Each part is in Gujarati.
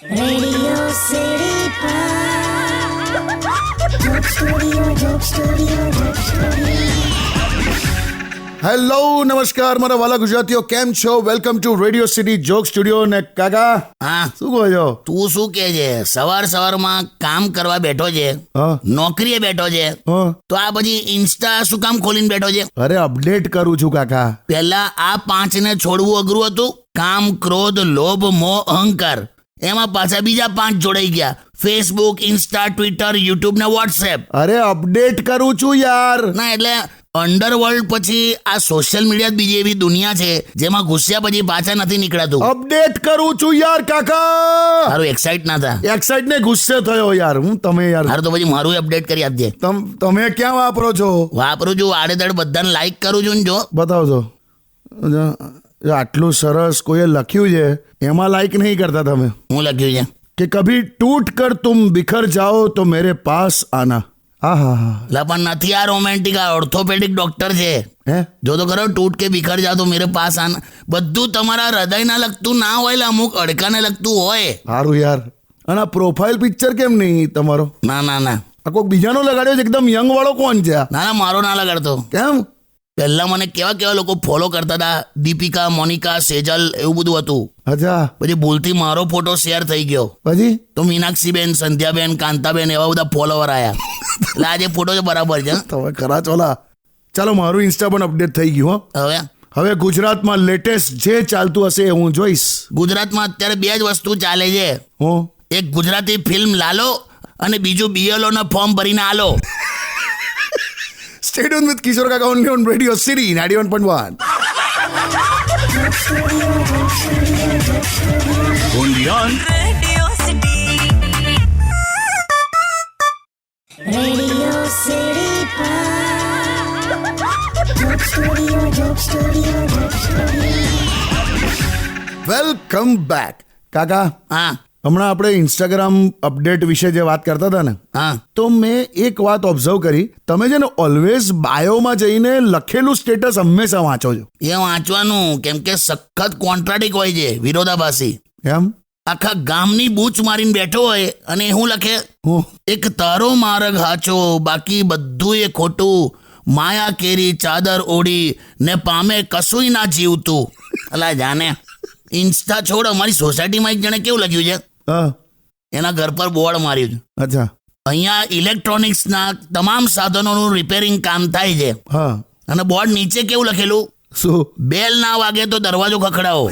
Radio city joke studio. Hello નમસ્કાર મારા વાલા ગુજરાતીઓ, કેમ છો? Welcome to radio city joke studio. ને કાકા હા, શું કહો છો? તું શું કે છે? સવારમાં કામ કરવા બેઠો છે, હા નોકરીએ બેઠો છે, હા. તો આ પછી ઇન્સ્ટા શું કામ ખોલીને બેઠો છે? અરે અપડેટ કરું છું કાકા. પહેલા આ 5 ને છોડવું અઘરું હતું. કામ, ક્રોધ, લોભ, મોહ, અહંકાર. એમાં પાછા બીજા 5 જોડાઈ ગયા: ફેસબુક, ઇન્સ્ટા, ટ્વિટર, યુટ્યુબ ને વોટ્સએપ. અરે અપડેટ કરું છું યાર. ના એટલે અંડરવર્લ્ડ પછી આ સોશિયલ મીડિયા બીજી એવી દુનિયા છે જેમાં ઘૂસ્યા પછી પાછા નથી નીકળાતું. અપડેટ કરું છું યાર કાકા. સારું, એક્સાઇટ ના થા. એક્સાઇટ ને ગુસ્સે થયો યાર હું. તમે યાર સારું તો પછી મારું અપડેટ કરી આપજે. તમે ક્યાં વાપરો છો? વાપરું છું, આડેધડ બધાને લાઈક કરું છું ને. જો બતાવજો. આટલું સરસ કોઈએ લખ્યું છે, એમાં લાઈક નહીં કરતા તમે. હું લખ્યું છે કે કભી ટૂટ કર તુમ બિખર જાઓ તો મેરે પાસ આના. હા હા હા. લા પણ નથી આ રોમેન્ટિક, આ ઓર્થોપેડિક ડોક્ટર છે. હે જો તો ખરો, ટૂટ કે બિખર જાઓ તો મેરે પાસ આના. બધું તમારા હૃદયના લગતું ના હોય, લા અમુક અડકાને લગતું હોય. સારું યાર. અને આ પ્રોફાઇલ પિક્ચર કેમ નહીં તમારો? ના ના ના આ કોઈક બીજાનો લગાડ્યો છે? એકદમ યંગ વાળો કોણ છે આ? ના ના, મારો ના લગાડતો. કેમ? પહેલા મને કેવા કેવા લોકો ફોલો કરતા હતા: દીપિકા, મોનિકા, સેજલ, એવું બધું હતું. અચ્છા. પછી ભૂલથી મારો ફોટો શેર થઈ ગયો પછી તો મીનાક્ષીબેન, સંધ્યાબેન, કાંતાબેન એવા બધા ફોલોવર આવ્યા. એટલે આ જે ફોટો છે બરાબર છે. તમે ખરા ચોલા. ચાલો મારું ઇન્સ્ટા પણ અપડેટ થઈ ગયું. હવે હવે ગુજરાતમાં લેટેસ્ટ જે ચાલતું હશે એ હું જોઈશ. ગુજરાતમાં અત્યારે 2 જ વસ્તુ ચાલે છે: હું એક ગુજરાતી ફિલ્મ લાલો અને બીજું BLO ના ફોર્મ ભરીને આલો. Stay tuned with Kishore Kaka only on Radio City 91.1. only on radio city joke studio. Welcome back. કાકા, હા હમણાં આપણે ઇન્સ્ટાગ્રામ અપડેટ વિશે જે વાત કરતા હતા ને, હા તો મેં એક વાત ઓબ્ઝર્વ કરી. તમે છે ને ઓલવેઝ બાયોમાં જઈને લખેલું સ્ટેટસ હંમેશા વાંચો છો. એ વાંચવાનું, કેમ કે સખત કોન્ટ્રાડિક હોય છે, વિરોધાભાસી. એમ? આખા ગામની બૂચ મારીને બેઠો હોય અને શું લખે: હું એક તારો માર્ગ હાચો, બાકી બધું એ ખોટું, માયા કેરી ચાદર ઓઢી ને પામે કશુંય ના જીવતું. અલા જાને. ઇન્સ્ટા છોડ, અમારી સોસાયટીમાં એક જણે કેવું લખ્યું છે, હા. એના ઘર પર બોર્ડ માર્યું છે: અચ્છા. અહીંયા ઇલેક્ટ્રોનિક્સના તમામ સાધનોનું રિપેરિંગ કામ થાય છે. હા. અને બોર્ડ નીચે કેવું લખેલું: શું? બેલ ના વાગે તો દરવાજો ખખડાવો.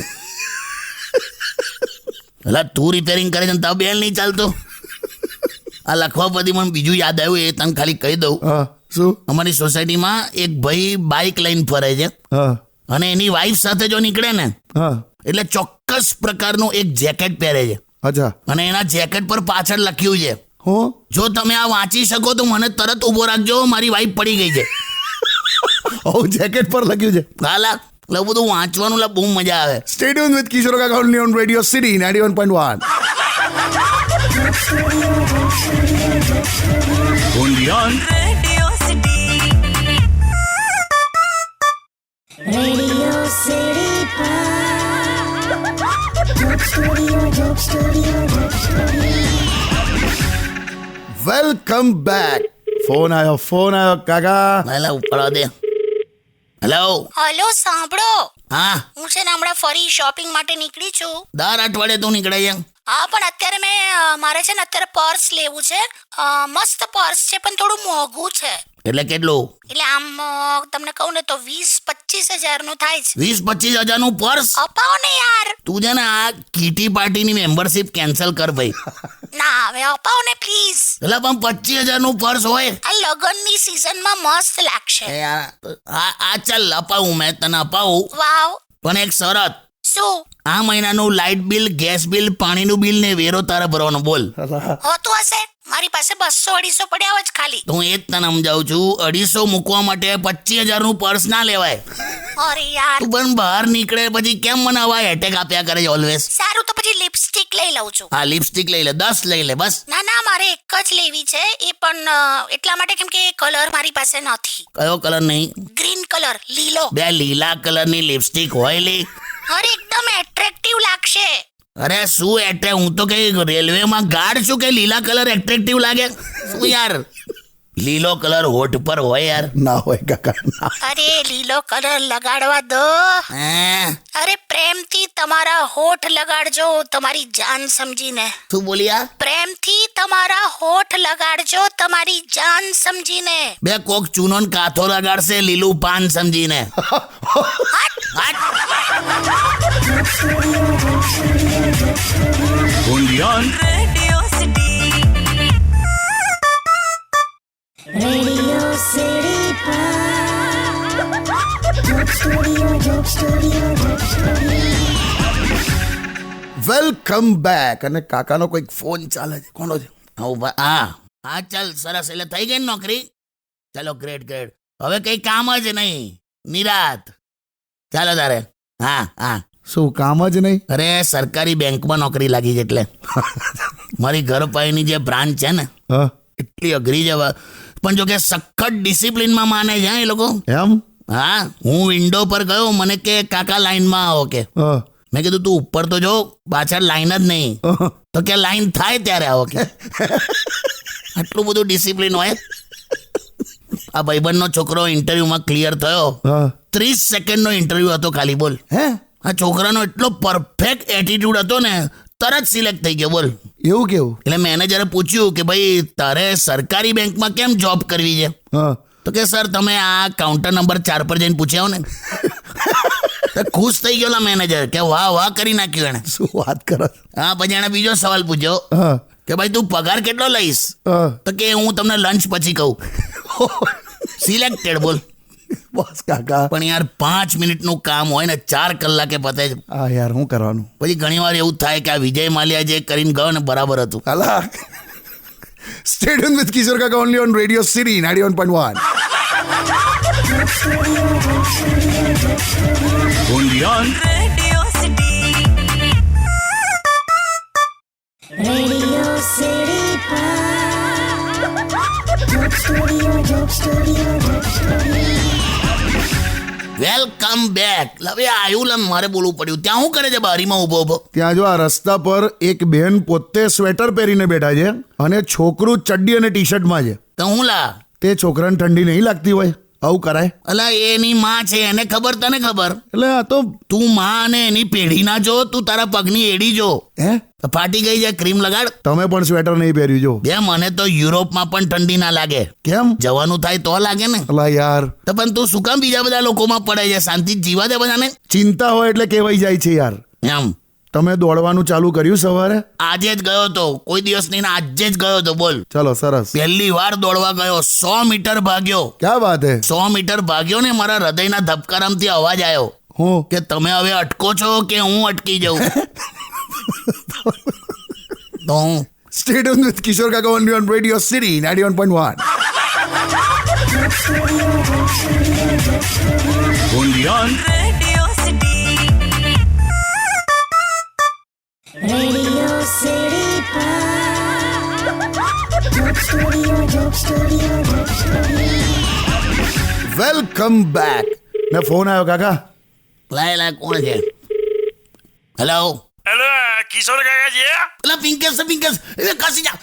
એટલે તું રિપેરિંગ કરે છે ને તાવ બેલ નહીં ચાલતો? આ લખવા પછી મને બીજું યાદ આવ્યું, એ તને ખાલી કહી દઉં. હા. શું? અમારી સોસાયટીમાં એક ભાઈ બાઇક લઈને ફરે છે હા અને એની વાઈફ સાથે જો નીકળે ને હા. એટલે ચોક્કસ પ્રકારનું એક જેકેટ પહેરે છે. અચ્છા. અને એના જેકેટ પર પાછળ લખ્યું છે: હું જો તમે આ વાંચી શકો તો મને તરત ઊભો રાખજો, મારી વાઈફ પડી ગઈ છે. જેકેટ પર લખ્યું છે. હાલા એટલે બધું વાંચવાનું બહુ મજા આવે. Stay tuned with Kishore Kaka only on Radio City 91.1. only on radio city joke studio. Welcome back. Phone આવ્યો કાકા. એટલે ઉપાડવા દે. હેલો. હલો, સાંભળો. હા, હું છે ને હમણાં ફરી શોપિંગ માટે નીકળી છું. દર અઠવાડિયે તું નીકળે છે? હા, પણ અત્યારે મારે છે ને અત્યારે પર્સ લેવું છે. મસ્ત પર્સ છે પણ થોડું મોંઘું છે. એટલે કેટલું? એટલે આમ તમને કહું ને તો 20-25 હજારનું થાય છે. 20-25 હજારનું પર્સ? અપાવો ને યાર. તું છે ને આ કીટી પાર્ટીની મેમ્બરશિપ કેન્સલ કર ભાઈ. ના, હવે અપાવો ને પ્લીઝ. એટલે પણ 25,000નું પર્સ હોય? આ લગનની સિઝનમાં મસ્ત લાગશે. એ આ ચાલ અપાવું, મેં તને અપાવું, વાવ. પણ એક શરત: શું? આ મહિનાનું લાઇટ બિલ, ગેસ બિલ, પાણીનું બિલ ને વેરો તારે ભરવાનો. બોલ. હોતું હશે. મારી પાસે 200-250 પડ્યા હોય જ ખાલી. તો હું એ જ તને સમજાવું છું, 250 મૂકવા માટે 25,000નું પર્સ ના લેવાય. અરે યાર. તું પણ બહાર નીકળે પછી કેમ મને આવા એટેક આપ્યા કરે છે ઓલવેઝ? સારું તો પછી લિપસ્ટિક લઈ લઉં છું. હા, લિપસ્ટિક લઈ લે, 10 લઈ લે બસ. ના ના, મારે એક જ લેવી છે. એ પણ એટલા માટે કેમ કે કલર મારી પાસે નથી. કયો કલર નહીં? ગ્રીન કલર, લીલો. બે લીલા કલરની લિપસ્ટિક હોય લી? અરે એકદમ એટ્રેક્ટિવ લાગશે. અરે શું એટલે હું તો કઈ રેલવેમાં ગાર્ડ છું કે લીલા કલર એટ્રેક્ટિવ લાગે શું યાર લીલો કલર હોઠ પર હોય યાર ના હોય કાકા ના. અરે લીલો કલર લગાડવા દો. હે અરે પ્રેમથી તમારા હોઠ લગાડજો તમારી જાન સમજીને. શું બોલ્યા પ્રેમથી તમારા હોઠ લગાડજો તમારી જાન સમજીને. બે કોક ચૂનો ને કાથો લગાડશે લીલું પાન સમજીને હટ. Undian. Radio City. Radio City Joke Studio, Joke Studio, Joke Studio. Welcome back. અને કાકાનો કોઈક ફોન ચાલે છે. કોનો છે? હા ચાલ સરસ એટલે થઈ ગઈ ને નોકરી. ચાલો ગ્રેટ. હવે કઈ કામ જ નહીં નિરાત. ચાલો તારે હા શું કામ જ નહીં? અરે સરકારી બેંકમાં નોકરી લાગી છે એટલે મારી ઘર પાસેની જે બ્રાન્ચ છે ને હા એટલી અઘરી છે પણ જો કે સખત ડિસિપ્લિનમાં માને છે એ લોકો. એમ? હા હું વિન્ડો પર ગયો મને કે કાકા લાઈનમાં આવો કે હા. મેં કીધું તું ઉપર તો જો પાછળ લાઈન જ નહીં તો કે લાઈન થાય ત્યારે આવો કે આટલું બધું ડિસિપ્લિન હોય. આ ભાઈબંધનો છોકરો ઇન્ટરવ્યુમાં ક્લિયર થયો હા. 30 સેકન્ડનો ઇન્ટરવ્યુ હતો ખાલી બોલ. હે? આ છોકરાનો એટલો પરફેક્ટ એટીટ્યુડ હતો ને તરત સિલેક્ટ થઈ ગયો બોલ. એવું કેવું? એટલે મેનેજરે પૂછ્યું કે ભાઈ તારે સરકારી બેંકમાં કેમ જોબ કરવી છે હા. તો કે સર તમે આ કાઉન્ટર નંબર 4 પર જઈને પૂછ્યા હો ને તો ખુશ થઈ ગયો મેનેજર કે વાહ કરી નાખ્યું એને. શું વાત કરો? હા પછી એને બીજો સવાલ પૂછ્યો હા. કે ભાઈ તું પગાર કેટલો લઈશ હા. તો કે હું તમને લંચ પછી કહું. સિલેક્ટેડ બોલ. બસ કાકા. પણ યાર 5 મિનિટનું કામ હોય ને 4 કલાકે પતે છે. હા યાર શું કરવાનું? પછી ઘણી વાર એવું થાય કે આ વિજય માલ્યા જે કરીને ગયો ને બરાબર હતું. કાલા. Stay tuned with Kishore Kaka only on Radio City 91.1. Undian. Radio City. Radio City Joke Studio, Joke Studio, Joke Studio. Welcome back. હવે આવ્યું મારે બોલવું પડ્યું. ત્યાં શું કરે છે બારીમાં ઊભો ત્યાં જો આ રસ્તા પર એક બેન પોતે સ્વેટર પહેરીને બેઠા છે અને છોકરું ચડ્ડી અને ટી શર્ટમાં છે. તો હું લા તે છોકરાને ઠંડી નહીં લાગતી હોય? આવું કરાય? અલા એની માં છે એને ખબર તને ખબર. એટલે આ તો તું માં અને એની પેઢી ના જો તું તારા પગની એડી જો હે ફાટી ગઈ છે ક્રીમ લગાડ. તમે પણ સ્વેટર નહીં પહેર્યું જો. બે મને તો યુરોપમાં પણ ઠંડી ના લાગે. કેમ? જવાનું થાય તો લાગે ને. અલા યાર તો પણ તું શું કામ બીજા બધા લોકોમાં પડે છે? શાંતિ જીવા દે બધાને. ચિંતા હોય એટલે કહેવાય જાય છે યાર. એમ તમે દોડવાનું ચાલુ કર્યું સવારે? આજે જ ગયો તો કોઈ દિવસ નહીં ને આજે જ ગયો તો બોલ. ચલો સરસ. પહેલી વાર દોડવા ગયો 100 મીટર ભાગ્યો. ક્યાં વાત હે? 100 મીટર ભાગ્યો ને મારા હૃદયના ધબકારામથી અવાજ આવ્યો હું કે તમે હવે અટકો છો કે હું અટકી જાઉં. તો હું Stay tuned with Kishore Kaka only on Radio City 91.1. Undian. Radio City. Radio City Joke Studio, Joke Studio, Joke Studio. Welcome back. ને ફોન આવ્યો કાકા. લાય કોણ છે? હેલો હેલો કિશોર કાકા છે? પેલા પિંકેશ એ ખસી જા.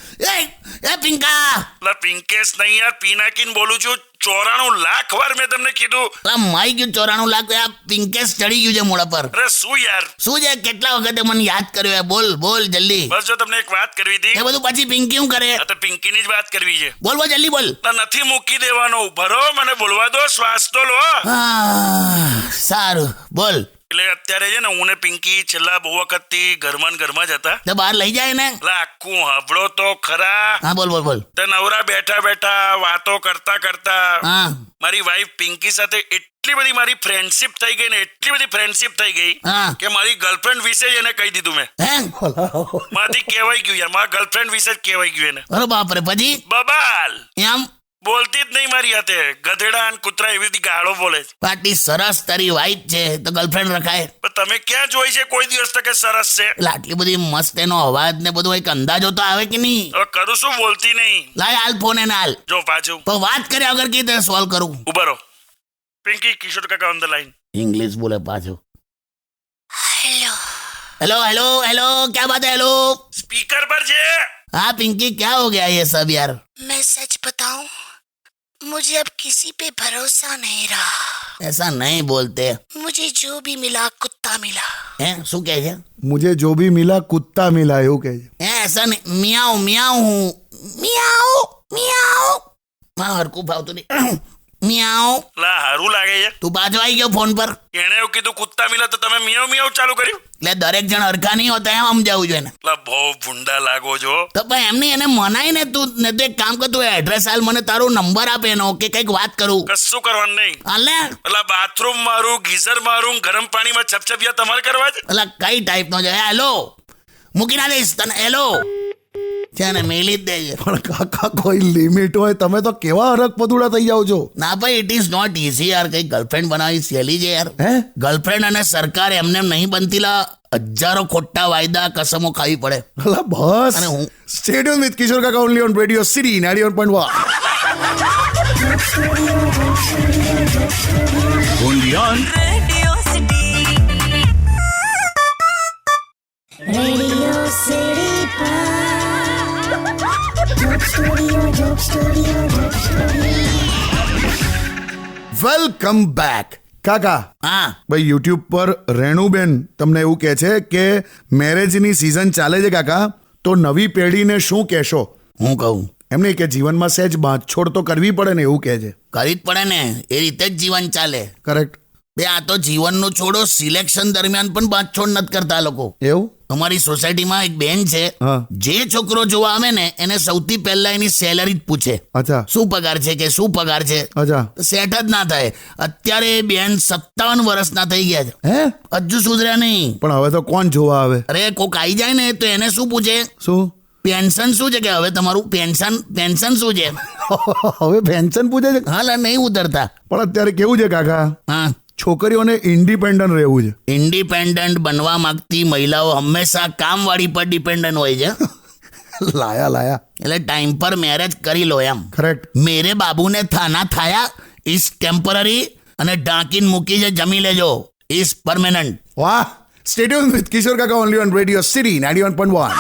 એ પિંકા લા પિંકેશ નહીં યાર પિનાકીન બોલું છું. 94 લાખ વાર મેં તમને કીધું. પેલા માઈ ગયું 94 લાખ. આ પિંકેશ ચડી ગયું છે મોડા પર. અરે શું યાર શું છે? કેટલા વખતે મને યાદ કર્યો? બોલ જલ્દી. બસ જો તમને એક વાત કરવી હતી. એ બધું પછી પિંકી શું કરે? આ તો પિંકીની જ વાત કરવી છે. બોલ જલ્દી બોલ. લા નથી મૂકી દેવાનો. ભરો મને બોલવા દો. શ્વાસ તો લો. સારું બોલ. એટલે અત્યારે છે ને હું ને પિંકી છેલ્લા બહુ વખતથી ઘરમાં જ હતા. તો બહાર લઈ જાય ને. લા આખું હાંભળો તો ખરા. હા બોલ. તે નવરા બેઠા વાતો કરતા હા મારી વાઈફ પિંકી સાથે એટલી બધી મારી ફ્રેન્ડશિપ થઈ ગઈ ને એટલી બધી ફ્રેન્ડશિપ થઈ ગઈ હા. કે મારી ગર્લફ્રેન્ડ વિશે જ એને કહી દીધું મેં. હે મારાથી કહેવાય ગયું યાર. મારા ગર્લફ્રેન્ડ વિશે જ કહેવાય ગયું એને. અરે બાપરે. પછી બબાલ એમ બોલતી જ નહીં મારી હાથે. ગધેડા અને કૂતરા એવી બધી ગાળો બોલે છે. પાટી સરસ તારી વાઈફ છે તો ગર્લફ્રેન્ડ રખાય. પણ તમે ક્યાં જોઈ છે કોઈ દિવસ તો કે સરસ છે? એટલે આટલી બધી મસ્ત એનો અવાજ ને બધું એક અંદાજો તો આવે કે નહીં? હવે કરું શું? બોલતી નહીં. લાય હાલ ફોન એને હાલ. જો પાછું તો વાત કર્યા વગર કીધે સોલ્વ કરું. ઉભા રહો. પિંકી કિશોર કાકા ઓન ધ લાઈન. ઇંગ્લિશ બોલે પાછો. હેલો हेलो हेलो हेलो क्या बात है हेलो સ્પીકર પર છે. हाँ पिंकी क्या हो गया ये सब यार मैं सच बताऊं, मुझे अब किसी पे भरोसा नहीं रहा. ऐसा नहीं बोलते मुझे जो भी मिला कुत्ता मिला. हैं શું કહે છે મુજે જો ભી મિલા કુત્તા મિલા એવું કહે છે. हैं ऐसा नहीं मियाओ मियाओ हूँ मियाओ मियाओ हाँ हरकू भावતું નહીં મિયાઓ લા હારું લાગે છે. તું પાછો આવી ગયો ફોન પર એણે એવું કીધું કુત્તા મિલા તો તમે મિયાવ મિયાવ ચાલુ કર્યું. એટલે દરેક જણ હરખા નહીં હોતા એમ સમજાવું જોઈએ ને લા બહુ ભૂંડા લાગો છો. તો પણ એમની એને મનાય ને તું ને તો એક કામ કર તું એડ્રેસ હાલ મને તારો નંબર આપે એનો કે કંઈક વાત કરું કશું કરવાનું નહીં. હાલે એટલે બાથરૂમ મારું ગીઝર મારું ગરમ પાણીમાં છપછપિયા તમારે કરવા છે. એટલે કઈ ટાઈપનો છે હેલો મૂકી ના દઈશ તને હેલો છે ને મેલી જ દેજે પણ કાકા કોઈ લિમિટ હોય, તમે તો કેવા હરક પદુડા થઈ જાઓ છો. ના ભાઈ ઇટ ઇઝ નોટ ઇઝી યાર કઈ ગર્લફ્રેન્ડ બનાવી સહેલી છે યાર હે ગર્લફ્રેન્ડ અને સરકાર એમને એમ નહીં બનતીલા હજારો ખોટા વાયદા કસમો ખાવી પડે અલા બસ અને હું સ્ટે ટ્યુન વિથ કિશોર કાકા only on radio city 91.1. Undian. Radio City Joke Studio. Welcome back. કાકા હા ભાઈ યુટ્યુબ પર રેણુબેન તમને એવું કહે છે કે મેરેજની સિઝન ચાલે છે કાકા, તો નવી પેઢીને શું કહેશો? હું કહું એમને કે જીવનમાં સહેજ બાંધછોડ તો કરવી પડે ને એવું કહે છે. કરી જ પડે ને એ રીતે જ જીવન ચાલે કરેક્ટ. બે આ તો જીવનનું છોડો સિલેક્શન દરમિયાન પણ બાંધછોડ નથી કરતા લોકો. એવું? અમારી સોસાયટીમાં એક બેન છે હા. જે છોકરો જોવા આવે ને એને સૌથી પહેલા એની સેલરી જ પૂછે અચ્છા શું પગાર છે કે શું પગાર છે. અચ્છા. સેટ જ ના થાય. અત્યારે એ બેન 57 વર્ષના થઈ ગયા છે હે? હજુ સુધર્યા નહીં. પણ હવે તો કોણ જોવા આવે? અરે કોક આવી જાય ને તો એને શું પૂછે શું? પેન્શન શું છે કે હવે તમારું પેન્શન શું છે. હવે પેન્શન પૂછે છે? હાલ નહીં ઉતરતા. પણ અત્યારે કેવું છે કાકા, હા છોકરીઓને ઇન્ડિપેન્ડન્ટ રહેવું છે. ઇન્ડિપેન્ડન્ટ બનવા માંગતી મહિલાઓ હંમેશા કામવાળી પર ડિપેન્ડન્ટ હોય છે. લાયા એટલે ટાઈમ પર મેરેજ કરી લો એમ. કરેક્ટ. મેરે બાબુને થાના થાયા ઇઝ ટેમ્પરરી અને ઢાંકીને મૂકી છે જમી લેજો ઇઝ પરમેનન્ટ. વાહ. સ્ટે ટ્યુન વિથ કિશોર કાકા only on radio city 91.1.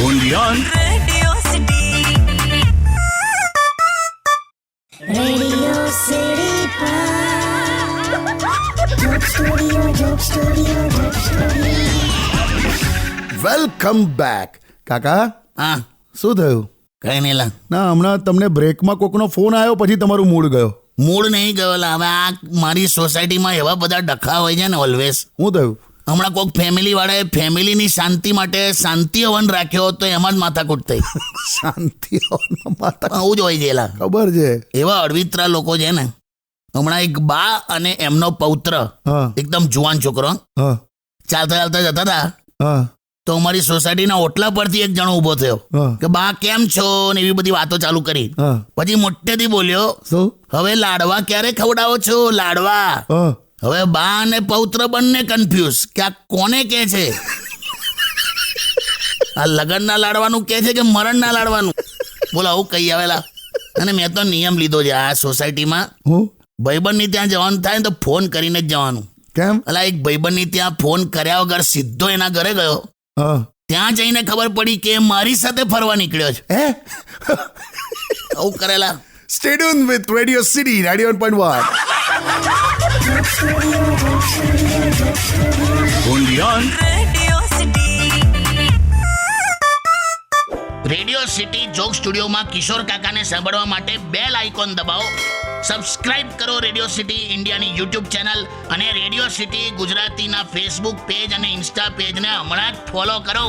Undian. Radio City Joke Studio. Welcome back. કાકા હા શું થયું? કઈ નહીં લા ના હમણાં તમને બ્રેકમાં કોકનો ફોન આવ્યો પછી તમારું મૂડ ગયો. મૂડ નહીં ગયો લા. હવે આ મારી સોસાયટીમાં એવા બધા ડખા હોય છે ને ઓલવેઝ. શું થયું? હમણાં કોઈક ફેમિલી વાળાએ ફેમિલીની શાંતિ માટે શાંતિ હવન રાખ્યો તો એમાં જ માથાકૂટ થઈ. શાંતિ માતા આવું જ હોય છે લા. ખબર છે. એવા અળવિતરા લોકો છે ને. હમણાં એક બા અને એમનો પૌત્ર હા એકદમ જુવાન છોકરો હા ચાલતા ચાલતા જતા હતા હા તો અમારી સોસાયટીના ઓટલા પરથી એક જણો ઊભો થયો હા કે બા કેમ છો ને એવી બધી વાતો ચાલુ કરી. હા. પછી મોટેથી બોલ્યો શું? હવે લાડવા ક્યારે ખવડાવો છો લાડવા. હા. હવે બા અને પૌત્ર બંને કન્ફ્યુઝ કે આ કોને કે છે. આ લગનના લાડવાનું કે છે કે મરણના લાડવાનું. બોલો આવું કહી આવેલા. અને મેં તો નિયમ લીધો છે આ સોસાયટીમાં હું? ભાઈબંધની ત્યાં જવાનું થાય ને તો ફોન કરીને જ જવાનું. કેમ? અલા એક ભાઈબંધની ત્યાં ફોન કર્યા વગર સીધો એના ઘરે ગયો. હા. ત્યાં જઈને ખબર પડી કે મારી સાથે ફરવા નીકળ્યો છે. હે? આવું કરેલા. Stay tune with radio city 91.1. Undian. Radio city joke સ્ટુડિયોમાં કિશોર કાકાને સાંભળવા માટે બેલ આઇકોન દબાવો. સબસ્ક્રાઇબ કરો રેડિયો સિટી ઇન્ડિયાની યુટ્યુબ ચેનલ અને રેડિયો સિટી ગુજરાતીના ફેસબુક પેજ અને ઇન્સ્ટા પેજને હમણાં જ ફોલો કરો.